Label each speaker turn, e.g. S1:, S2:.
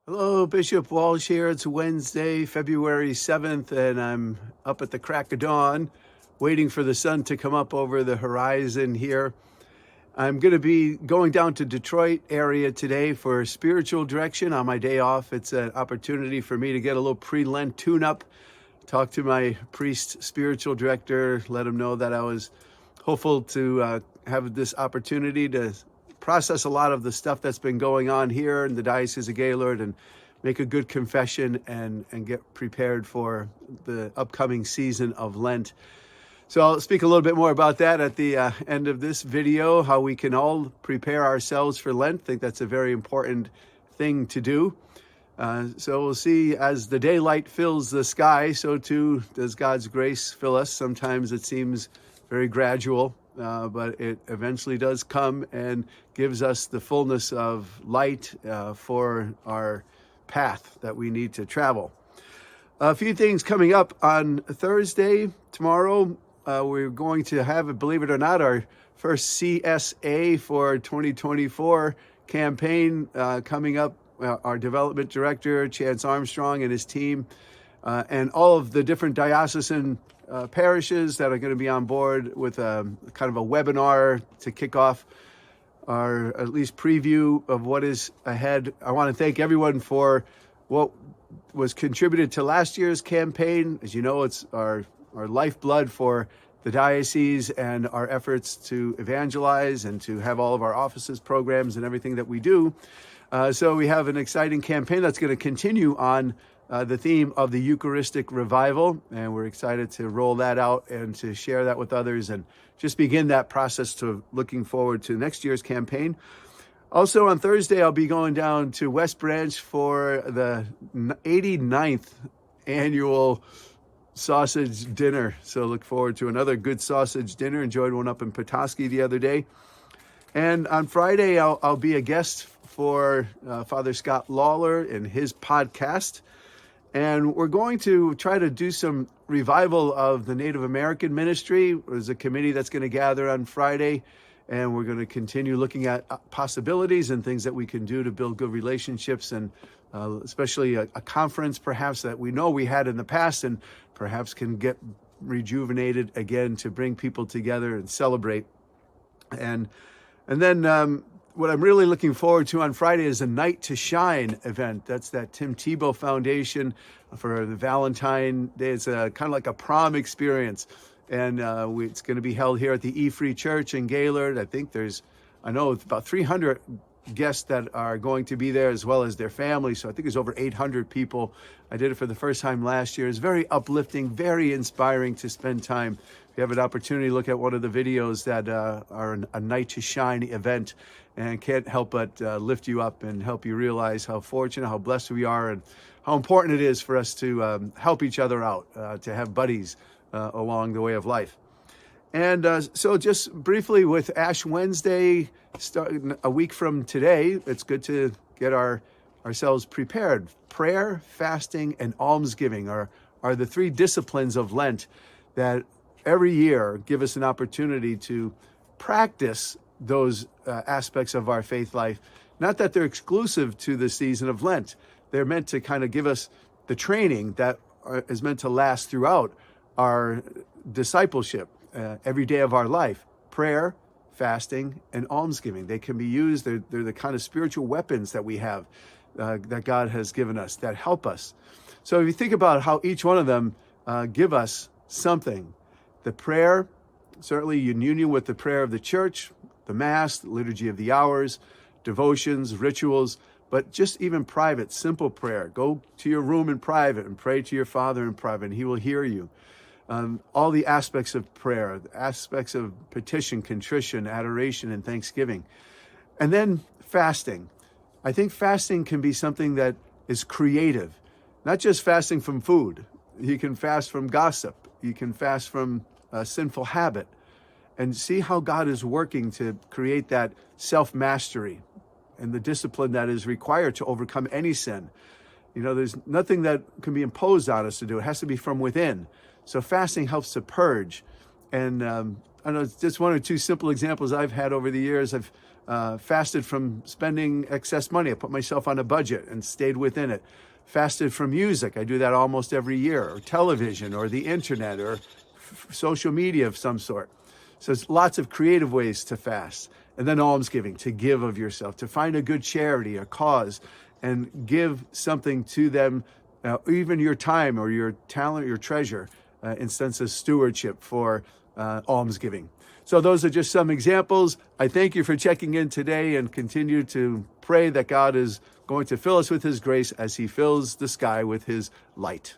S1: Hello, Bishop Walsh here. It's Wednesday, February 7th, and I'm up at the crack of dawn, waiting for the sun to come up over the horizon here. I'm going to be going down to Detroit area today for spiritual direction on my day off. It's an opportunity for me to get a little pre-Lent tune-up, talk to my priest spiritual director, let him know that I was hopeful to have this opportunity to process a lot of the stuff that's been going on here in the Diocese of Gaylord and make a good confession and get prepared for the upcoming season of Lent. So I'll speak a little bit more about that at the end of this video, how we can all prepare ourselves for Lent. I think that's a very important thing to do. So we'll see, as the daylight fills the sky, so too does God's grace fill us. Sometimes it seems very gradual, but it eventually does come and gives us the fullness of light for our path that we need to travel. A few things coming up on Thursday. Tomorrow, we're going to have, believe it or not, our first CSA for 2024 campaign coming up. Our development director, Chance Armstrong, and his team, and all of the different diocesan parishes that are going to be on board with a kind of a webinar to kick off our at least preview of what is ahead. I want to thank everyone for what was contributed to last year's campaign. As you know, it's our lifeblood for the diocese and our efforts to evangelize and to have all of our offices, programs, and everything that we do. So we have an exciting campaign that's going to continue on the theme of the Eucharistic revival, and we're excited to roll that out and to share that with others and just begin that process to looking forward to next year's campaign. Also on Thursday, I'll be going down to West Branch for the 89th annual sausage dinner. So look forward to another good sausage dinner. Enjoyed one up in Petoskey the other day. And on Friday, I'll be a guest for Father Scott Lawler in his podcast. And we're going to try to do some revival of the Native American ministry. There's a committee that's going to gather on Friday, and we're going to continue looking at possibilities and things that we can do to build good relationships, and especially a conference perhaps that we know we had in the past and perhaps can get rejuvenated again to bring people together and celebrate. And then what I'm really looking forward to on Friday is a Night to Shine event. That's that Tim Tebow Foundation for the Valentine Day. It's kind of like a prom experience. And it's going to be held here at the E-Free Church in Gaylord. I know it's about 300 guests that are going to be there, as well as their families. So I think there's over 800 people. I did it for the first time last year. It's very uplifting, very inspiring to spend time. If you have an opportunity, look at one of the videos that are a Night to Shine event, and can't help but lift you up and help you realize how fortunate, how blessed we are, and how important it is for us to help each other out, to have buddies along the way of life. And so just briefly with Ash Wednesday, starting a week from today, it's good to get ourselves prepared. Prayer, fasting, and almsgiving are the three disciplines of Lent that every year give us an opportunity to practice those aspects of our faith life. Not that they're exclusive to the season of Lent. They're meant to kind of give us the training that is meant to last throughout our discipleship every day of our life. Prayer, fasting, and almsgiving. They can be used. They're the kind of spiritual weapons that we have, that God has given us, that help us. So if you think about how each one of them give us something, the prayer, certainly in union with the prayer of the church, the Mass, the Liturgy of the Hours, devotions, rituals, but just even private, simple prayer. Go to your room in private and pray to your Father in private, and He will hear you. All the aspects of prayer, the aspects of petition, contrition, adoration, and thanksgiving. And then fasting. I think fasting can be something that is creative, not just fasting from food. You can fast from gossip. You can fast from a sinful habit, and see how God is working to create that self-mastery and the discipline that is required to overcome any sin. You know, there's nothing that can be imposed on us to do. It has to be from within. So fasting helps to purge. And I know it's just one or two simple examples I've had over the years. I've fasted from spending excess money. I put myself on a budget and stayed within it. Fasted from music. I do that almost every year, or television, or the internet, or social media of some sort. So there's lots of creative ways to fast. And then almsgiving, to give of yourself, to find a good charity, a cause, and give something to them, even your time or your talent, your treasure, in sense of stewardship for almsgiving. So those are just some examples. I thank you for checking in today, and continue to pray that God is going to fill us with his grace as he fills the sky with his light.